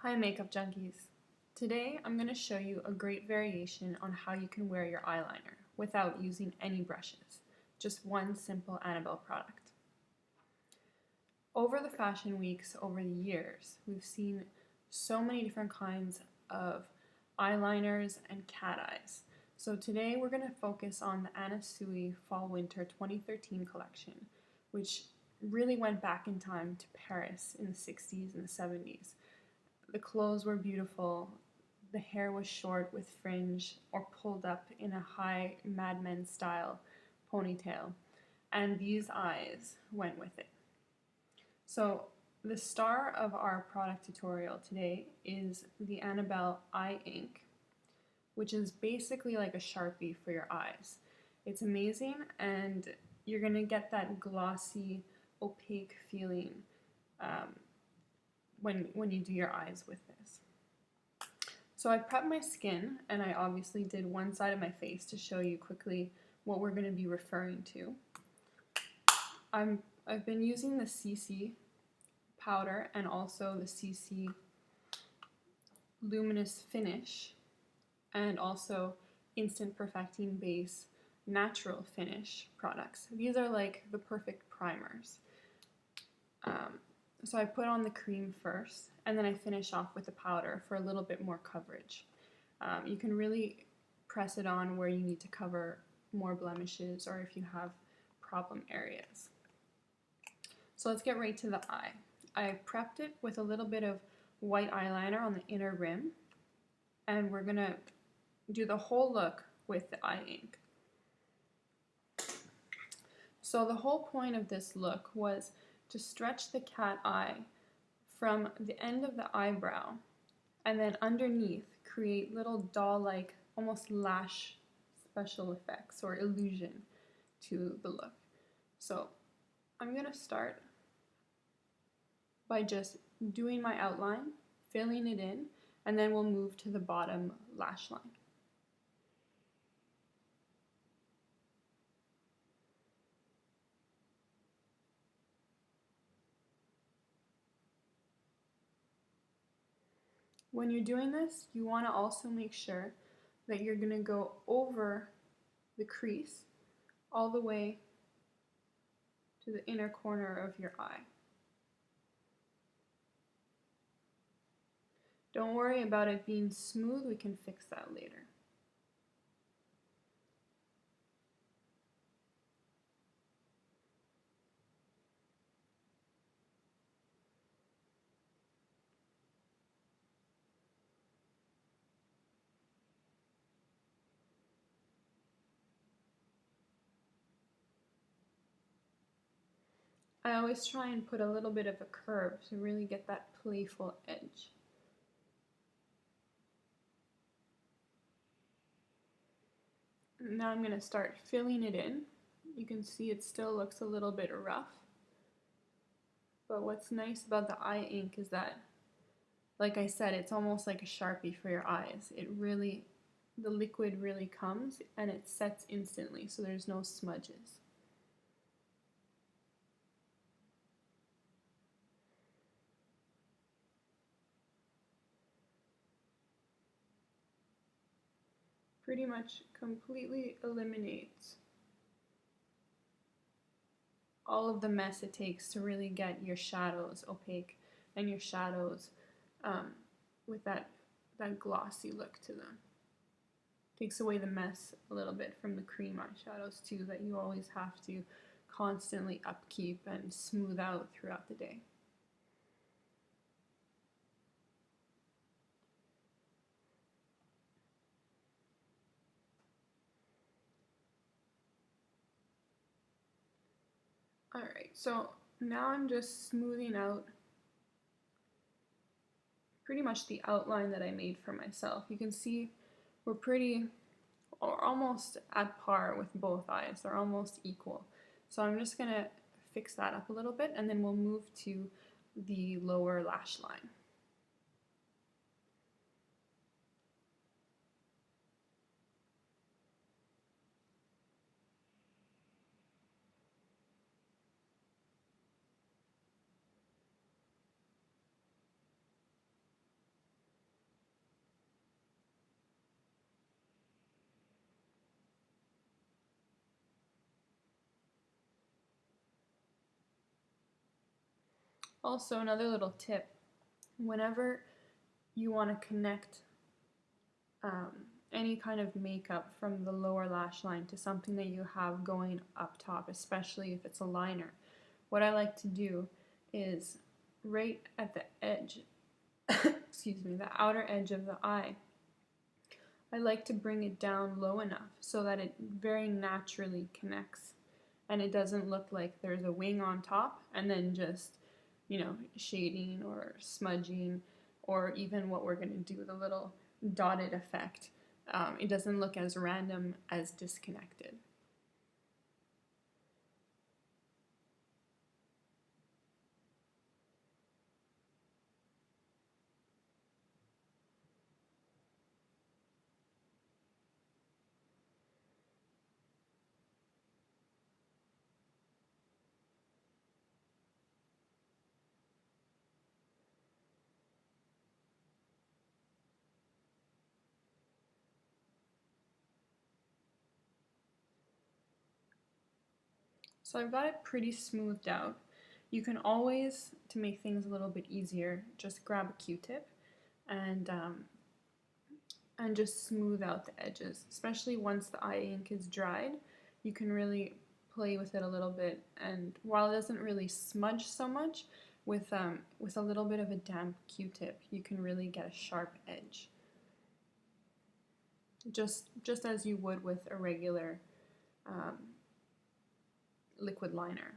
Hi makeup junkies! Today I'm going to show you a great variation on how you can wear your eyeliner without using any brushes. Just one simple Annabelle product. Over the fashion weeks, over the years, we've seen so many different kinds of eyeliners and cat eyes. So today we're going to focus on the Anna Sui Fall Winter 2013 collection, which really went back in time to Paris in the 60s and the 70s. The clothes were beautiful, the hair was short with fringe or pulled up in a high Mad Men style ponytail, and these eyes went with it. So the star of our product tutorial today is the Annabelle EyeInk, which is basically like a Sharpie for your eyes. It's amazing, and you're going to get that glossy, opaque feeling when you do your eyes with this. So I prepped my skin, and I obviously did one side of my face to show you quickly what we're going to be referring to. I've been using the CC powder and also the CC Luminous Finish and also Instant Perfecting Base Natural Finish products. These are like the perfect primers. So I put on the cream first, and then I finish off with the powder for a little bit more coverage. You can really press it on where you need to cover more blemishes or if you have problem areas. So let's get right to the eye. I prepped it with a little bit of white eyeliner on the inner rim, and we're going to do the whole look with the EyeInk. So the whole point of this look was to stretch the cat eye from the end of the eyebrow and then underneath create little doll-like, almost lash special effects or illusion to the look. So I'm going to start by just doing my outline, filling it in, and then we'll move to the bottom lash line. When you're doing this, you want to also make sure that you're going to go over the crease all the way to the inner corner of your eye. Don't worry about it being smooth, we can fix that later. I always try and put a little bit of a curve to really get that playful edge. Now I'm going to start filling it in. You can see it still looks a little bit rough. But what's nice about the EyeInk is that, like I said, it's almost like a Sharpie for your eyes. The liquid really comes and it sets instantly, so there's no smudges. Pretty much completely eliminates all of the mess it takes to really get your shadows opaque and your shadows with that glossy look to them. Takes away the mess a little bit from the cream eyeshadows too that you always have to constantly upkeep and smooth out throughout the day. Alright, so now I'm just smoothing out pretty much the outline that I made for myself. You can see we're almost at par with both eyes. They're almost equal. So I'm just going to fix that up a little bit, and then we'll move to the lower lash line. Also, another little tip, whenever you want to connect any kind of makeup from the lower lash line to something that you have going up top, especially if it's a liner, what I like to do is right at the edge, excuse me, the outer edge of the eye, I like to bring it down low enough so that it very naturally connects and it doesn't look like there's a wing on top and then just, shading or smudging, or even what we're going to do, the little dotted effect. It doesn't look as random as disconnected. So I've got it pretty smoothed out. You can always, to make things a little bit easier, just grab a Q-tip and just smooth out the edges. Especially once the eye ink is dried, you can really play with it a little bit. And while it doesn't really smudge so much, with a little bit of a damp Q-tip, you can really get a sharp edge. Just as you would with a regular liquid liner.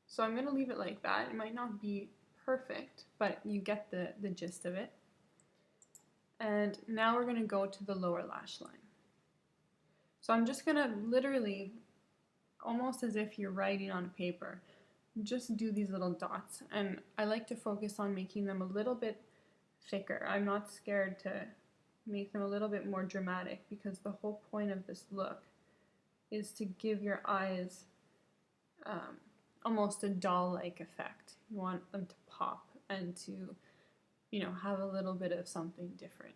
So I'm going to leave it like that. It might not be perfect, but you get the gist of it. And now we're going to go to the lower lash line. So I'm just going to literally, almost as if you're writing on a paper, just do these little dots. And I like to focus on making them a little bit thicker. I'm not scared to make them a little bit more dramatic because the whole point of this look is to give your eyes almost a doll-like effect. You want them to pop and to, have a little bit of something different.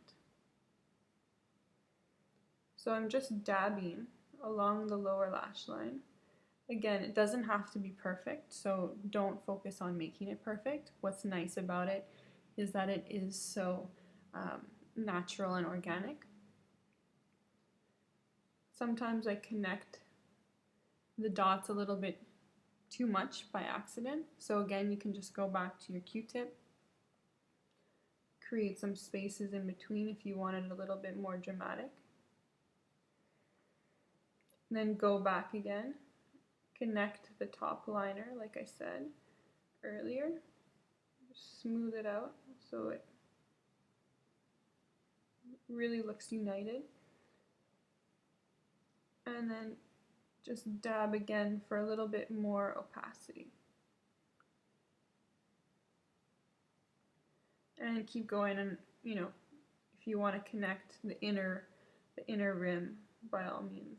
So I'm just dabbing along the lower lash line. Again, it doesn't have to be perfect, so don't focus on making it perfect. What's nice about it is that it is so natural and organic. Sometimes I connect the dots a little bit too much by accident. So again, you can just go back to your Q-tip, create some spaces in between if you want it a little bit more dramatic. And then go back again, connect the top liner like I said earlier, smooth it out so it really looks united. And then just dab again for a little bit more opacity. And keep going, and if you want to connect the inner rim, by all means,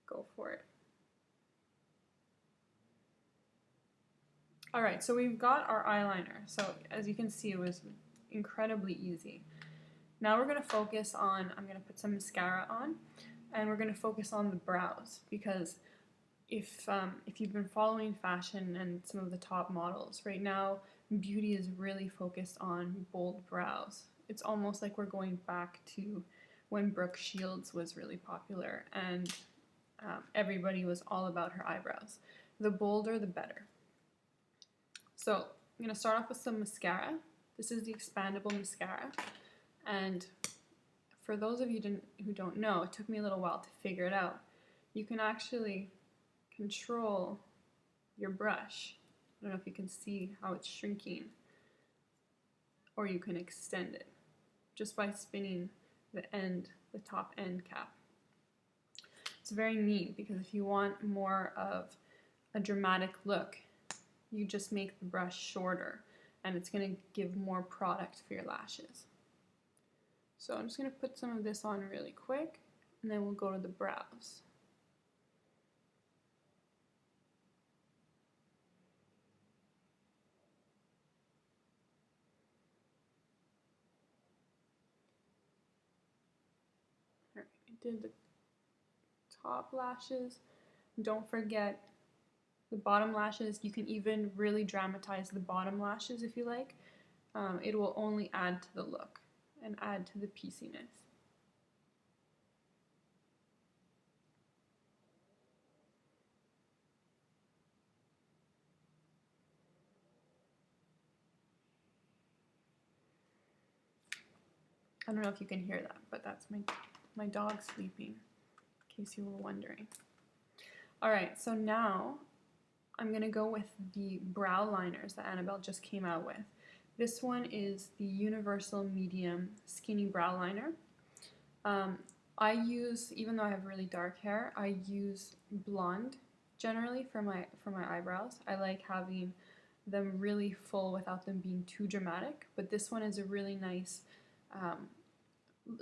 go for it. Alright, so we've got our eyeliner. So as you can see, it was incredibly easy. Now we're going to focus on, I'm going to put some mascara on, and we're going to focus on the brows, because if you've been following fashion and some of the top models, right now beauty is really focused on bold brows. It's almost like we're going back to when Brooke Shields was really popular and everybody was all about her eyebrows. The bolder, the better. So I'm going to start off with some mascara. This is the expandable mascara, and for those of you who don't know, it took me a little while to figure it out. You can actually control your brush. I don't know if you can see how it's shrinking, or you can extend it just by spinning the top end cap. It's very neat because if you want more of a dramatic look, you just make the brush shorter and it's going to give more product for your lashes. So I'm just going to put some of this on really quick, and then we'll go to the brows. Alright, I did the top lashes. Don't forget The bottom lashes, you can even really dramatize the bottom lashes if you like. It will only add to the look and add to the pieciness. I don't know if you can hear that, but that's my dog sleeping, in case you were wondering. Alright, so now I'm going to go with the brow liners that Annabelle just came out with. This one is the Universal Medium Skinny Brow Liner. I use, even though I have really dark hair, I use blonde generally for my eyebrows. I like having them really full without them being too dramatic, but this one is a really nice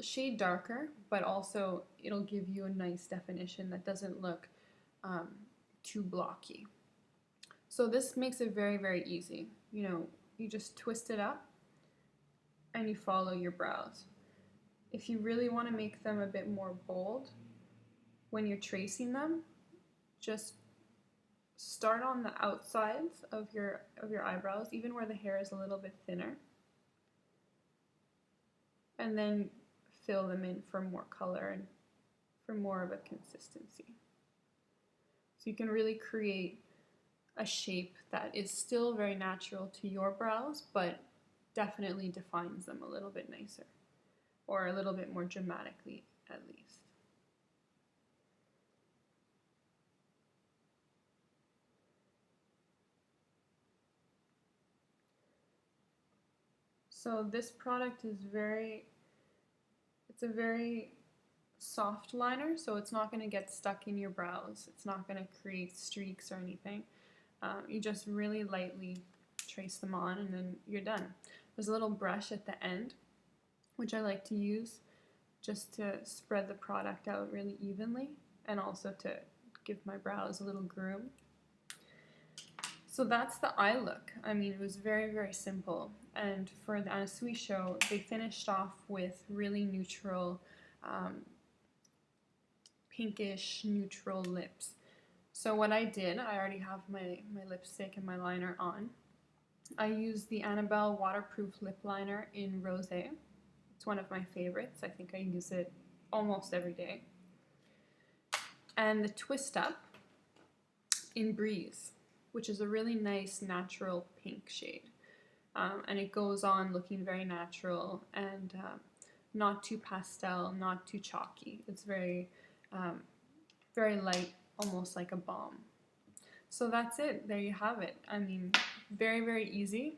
shade darker, but also it'll give you a nice definition that doesn't look too blocky. So this makes it very, very easy. You know, you just twist it up and you follow your brows. If you really want to make them a bit more bold, when you're tracing them, just start on the outsides of your eyebrows, even where the hair is a little bit thinner, and then fill them in for more color and for more of a consistency. So you can really create a shape that is still very natural to your brows, but definitely defines them a little bit nicer, or a little bit more dramatically at least. So this product is it's a very soft liner, so it's not going to get stuck in your brows. It's not going to create streaks or anything. You just really lightly trace them on and then you're done. There's a little brush at the end, which I like to use just to spread the product out really evenly and also to give my brows a little groom. So that's the eye look. I mean, it was very, very simple. And for the Anna Sui show, they finished off with really neutral, pinkish neutral lips. So what I did, I already have my lipstick and my liner on. I used the Annabelle waterproof lip liner in Rosé. It's one of my favorites. I think I use it almost every day. And the Twist Up in Breeze, which is a really nice natural pink shade. And it goes on looking very natural and not too pastel, not too chalky. It's very, very light, almost like a balm. So that's it. There you have it. I mean, very, very easy.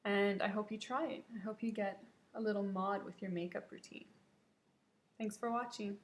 And I hope you try it. I hope you get a little mod with your makeup routine. Thanks for watching.